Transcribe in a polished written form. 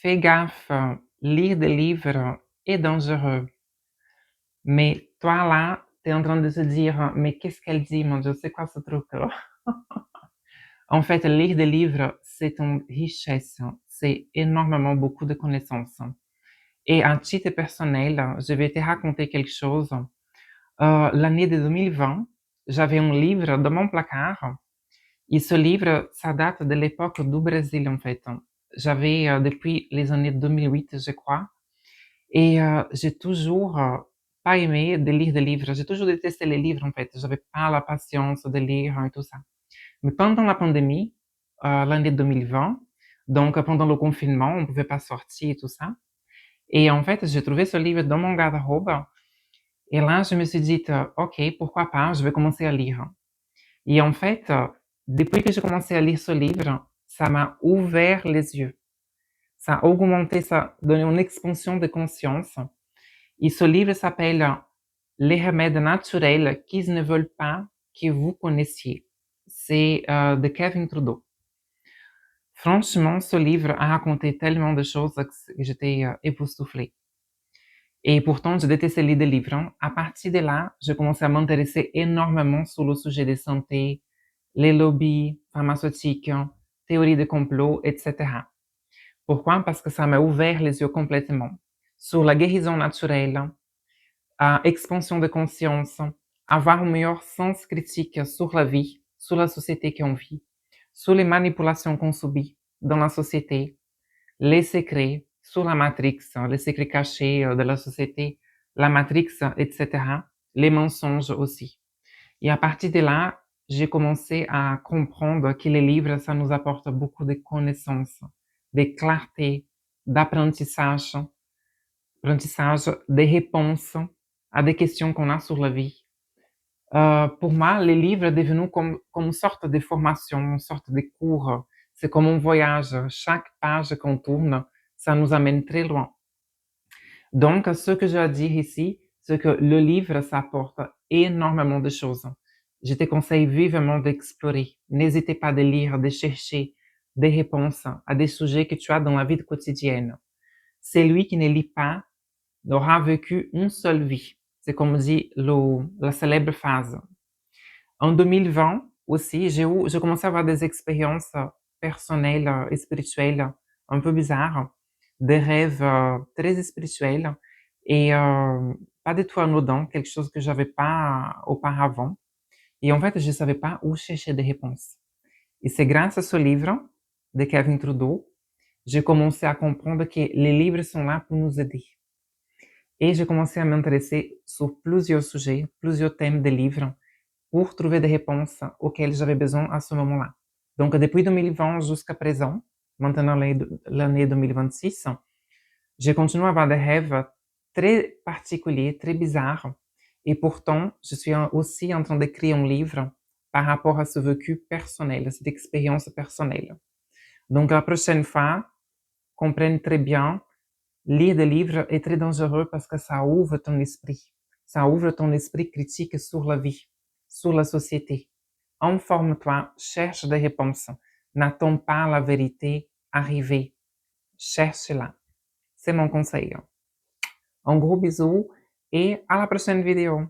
Fais gaffe, lire des livres est dangereux. Mais toi là, tu es en train de te dire: «Mais qu'est-ce qu'elle dit? Mon Dieu, c'est quoi ce truc-là?» En fait, lire des livres, c'est une richesse, c'est énormément beaucoup de connaissances. Et à titre personnel, je vais te raconter quelque chose. L'année de 2020, j'avais un livre dans mon placard et ce livre, ça date de l'époque du Brésil, en fait. J'avais, depuis les années 2008, je crois. Et j'ai toujours pas aimé de lire des livres. J'ai toujours détesté les livres, en fait. J'avais pas la patience de lire et tout ça. Mais pendant la pandémie, l'année 2020, donc pendant le confinement, on pouvait pas sortir et tout ça. Et en fait, j'ai trouvé ce livre dans mon garde-robe. Et là, je me suis dit, OK, pourquoi pas, je vais commencer à lire. Et en fait, depuis que j'ai commencé à lire ce livre, ça m'a ouvert les yeux. Ça a augmenté, ça a donné une expansion de conscience. Et ce livre s'appelle Les remèdes naturels qu'ils ne veulent pas que vous connaissiez. C'est de Kevin Trudeau. Franchement, ce livre a raconté tellement de choses que j'étais époustouflée. Et pourtant, je détestais lire des livres, hein. À partir de là, j'ai commencé à m'intéresser énormément sur le sujet de santé, les lobbies pharmaceutiques, théories de complot, etc. Pourquoi? Parce que ça m'a ouvert les yeux complètement sur la guérison naturelle, expansion de conscience, avoir un meilleur sens critique sur la vie, sur la société qu'on vit, sur les manipulations qu'on subit dans la société, les secrets, sur la matrix, les secrets cachés de la société, la matrix, etc., les mensonges aussi. Et à partir de là, j'ai commencé à comprendre que les livres, ça nous apporte beaucoup de connaissances, de clarté, d'apprentissage, des réponses à des questions qu'on a sur la vie. Pour moi, les livres est devenu comme une sorte de formation, une sorte de cours. C'est comme un voyage. Chaque page qu'on tourne, ça nous amène très loin. Donc, ce que je veux dire ici, c'est que le livre, ça apporte énormément de choses. Je te conseille vivement d'explorer. N'hésitez pas de lire, de chercher des réponses à des sujets que tu as dans la vie quotidienne. Celui qui ne lit pas n'aura vécu une seule vie. C'est comme dit la célèbre phrase. En 2020 aussi, j'ai commencé à avoir des expériences personnelles et spirituelles un peu bizarres, des rêves très spirituels et pas du tout anodins, quelque chose que j'avais pas auparavant. Et en fait, je savais pas où chercher des réponses. Et c'est grâce à ce livre de Kevin Trudeau, j'ai commencé à comprendre que les livres sont là pour nous aider. Et j'ai commencé à m'intéresser sur plusieurs sujets, plusieurs thèmes de livres pour trouver des réponses auxquelles j'avais besoin à ce moment-là. Donc, depuis 2020 jusqu'à présent, maintenant l'année 2026, je continue à avoir des rêves très particuliers, très bizarres. Et pourtant, je suis aussi en train d'écrire un livre par rapport à ce vécu personnel, à cette expérience personnelle. Donc, la prochaine fois, comprenne très bien, lire des livres est très dangereux parce que ça ouvre ton esprit. Ça ouvre ton esprit critique sur la vie, sur la société. Informe-toi, cherche des réponses. N'attends pas la vérité arriver. Cherche-la. C'est mon conseil. Un gros bisou et à la prochaine vidéo.